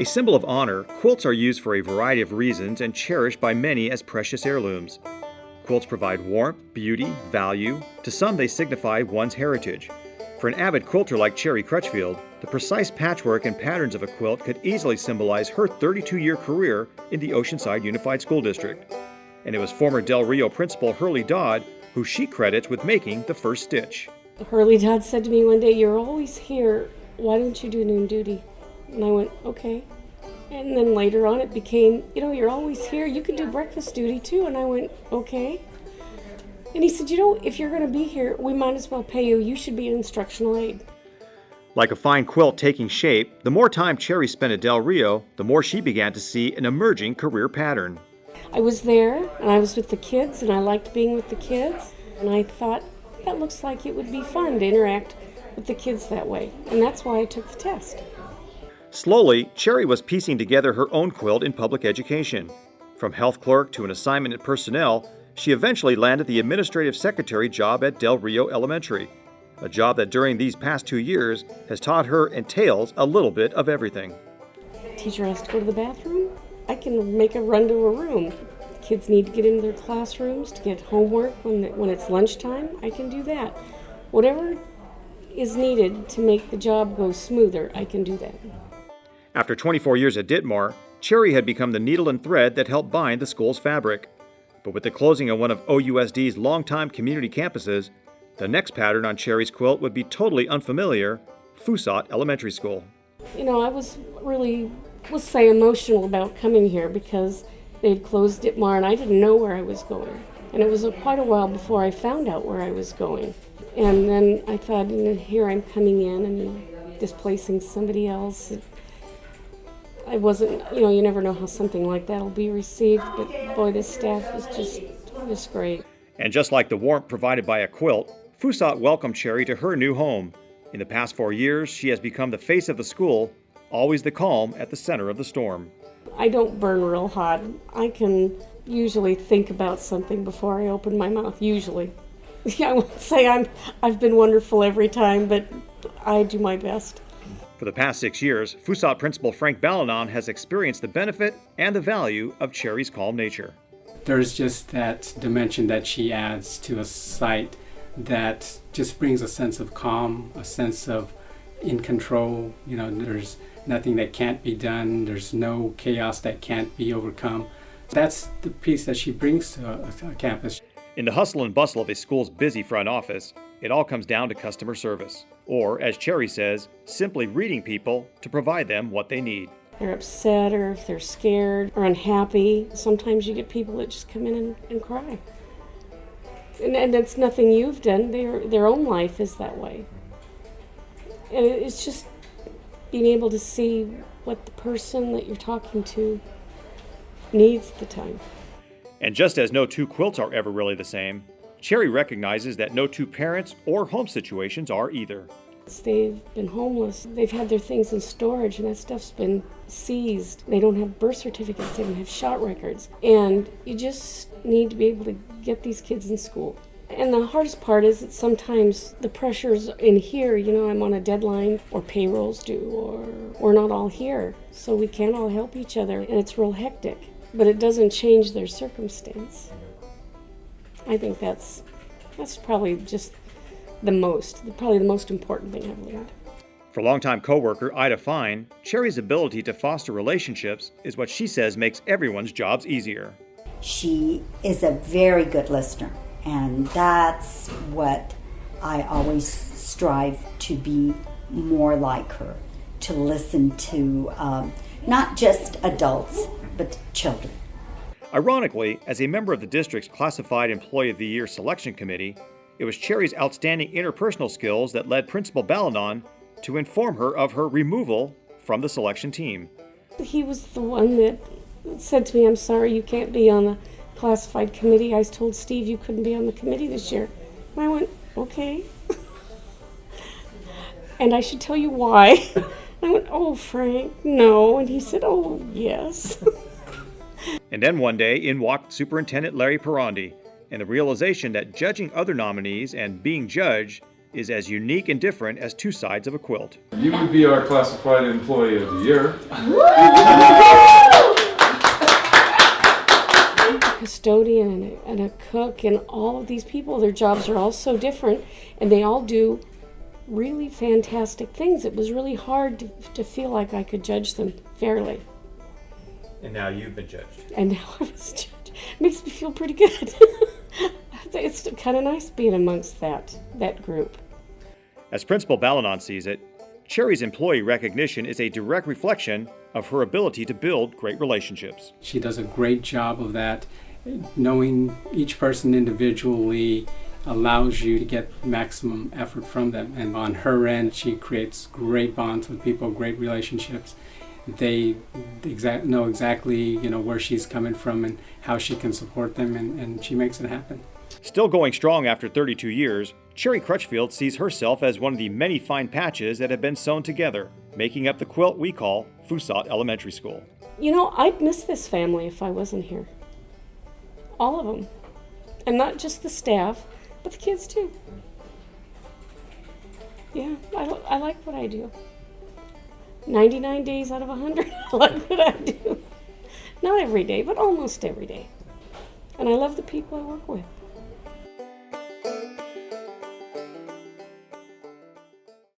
A symbol of honor, quilts are used for a variety of reasons and cherished by many as precious heirlooms. Quilts provide warmth, beauty, value. To some, they signify one's heritage. For an avid quilter like Cherry Crutchfield, the precise patchwork and patterns of a quilt could easily symbolize her 32-year career in the Oceanside Unified School District. And it was former Del Rio principal Hurley Dodd who she credits with making the first stitch. Hurley Dodd said to me one day, "You're always here. Why don't you do noon duty?" And I went, "Okay." And then later on it became, "You're always here. You can do breakfast duty too." And I went, "Okay." And he said, "If you're going to be here, we might as well pay you. You should be an instructional aide." Like a fine quilt taking shape, the more time Cherry spent at Del Rio, the more she began to see an emerging career pattern. I was there, and I was with the kids, and I liked being with the kids. And I thought, that looks like it would be fun to interact with the kids that way. And that's why I took the test. Slowly, Cherry was piecing together her own quilt in public education. From health clerk to an assignment in personnel, she eventually landed the administrative secretary job at Del Rio Elementary, a job that during these past 2 years has taught her entails a little bit of everything. Teacher has to go to the bathroom. I can make a run to a room. Kids need to get into their classrooms to get homework when it's lunchtime. I can do that. Whatever is needed to make the job go smoother, I can do that. After 24 years at Ditmar, Cherry had become the needle and thread that helped bind the school's fabric. But with the closing of one of OUSD's longtime community campuses, the next pattern on Cherry's quilt would be totally unfamiliar: Foussat Elementary School. I was really, let's say, emotional about coming here because they'd closed Ditmar and I didn't know where I was going. And it was quite a while before I found out where I was going. And then I thought, here I'm coming in and displacing somebody else. I wasn't, you never know how something like that will be received, but boy, this staff was just great. And just like the warmth provided by a quilt, Foussat welcomed Cherry to her new home. In the past 4 years, she has become the face of the school, always the calm at the center of the storm. I don't burn real hot. I can usually think about something before I open my mouth, usually. I won't say I've been wonderful every time, but I do my best. For the past 6 years, Foussat Principal Frank Balanon has experienced the benefit and the value of Cherry's calm nature. There's just that dimension that she adds to a site that just brings a sense of calm, a sense of in control. There's nothing that can't be done. There's no chaos that can't be overcome. That's the piece that she brings to a campus. In the hustle and bustle of a school's busy front office, it all comes down to customer service, or, as Cherry says, simply reading people to provide them what they need. They're upset, or if they're scared or unhappy, sometimes you get people that just come in and cry. And that's nothing you've done. Their own life is that way. And it's just being able to see what the person that you're talking to needs at the time. And just as no two quilts are ever really the same, Cherry recognizes that no two parents or home situations are either. They've been homeless. They've had their things in storage, and that stuff's been seized. They don't have birth certificates. They don't have shot records. And you just need to be able to get these kids in school. And the hardest part is that sometimes the pressures in here, I'm on a deadline, or payroll's due, or we're not all here. So we can't all help each other, and it's real hectic. But it doesn't change their circumstance. I think that's probably just the most important thing I've learned. For longtime coworker Ida Fine, Cherry's ability to foster relationships is what she says makes everyone's jobs easier. She is a very good listener, and that's what I always strive to be more like her, to listen to not just adults, but children. Ironically, as a member of the district's Classified Employee of the Year selection committee, it was Cherry's outstanding interpersonal skills that led Principal Balanon to inform her of her removal from the selection team. He was the one that said to me, "I'm sorry you can't be on the classified committee. I told Steve you couldn't be on the committee this year." And I went, "Okay." "And I should tell you why." I went, "Oh, Frank, no." And he said, "Oh, yes." And then one day, in walked Superintendent Larry Perondi, and the realization that judging other nominees and being judged is as unique and different as two sides of a quilt. You would be our classified employee of the year. A custodian and a cook and all of these people, their jobs are all so different, and they all do really fantastic things. It was really hard to feel like I could judge them fairly. And now you've been judged. And now I was judged. It makes me feel pretty good. It's kind of nice being amongst that group. As Principal Balanon sees it, Cherry's employee recognition is a direct reflection of her ability to build great relationships. She does a great job of that. Knowing each person individually allows you to get maximum effort from them. And on her end, she creates great bonds with people, great relationships. They know exactly, where she's coming from and how she can support them, and she makes it happen. Still going strong after 32 years, Cherry Crutchfield sees herself as one of the many fine patches that have been sewn together, making up the quilt we call Foussat Elementary School. I'd miss this family if I wasn't here. All of them. And not just the staff, but the kids too. Yeah, I like what I do. 99 days out of 100, I like what I do. Not every day, but almost every day. And I love the people I work with.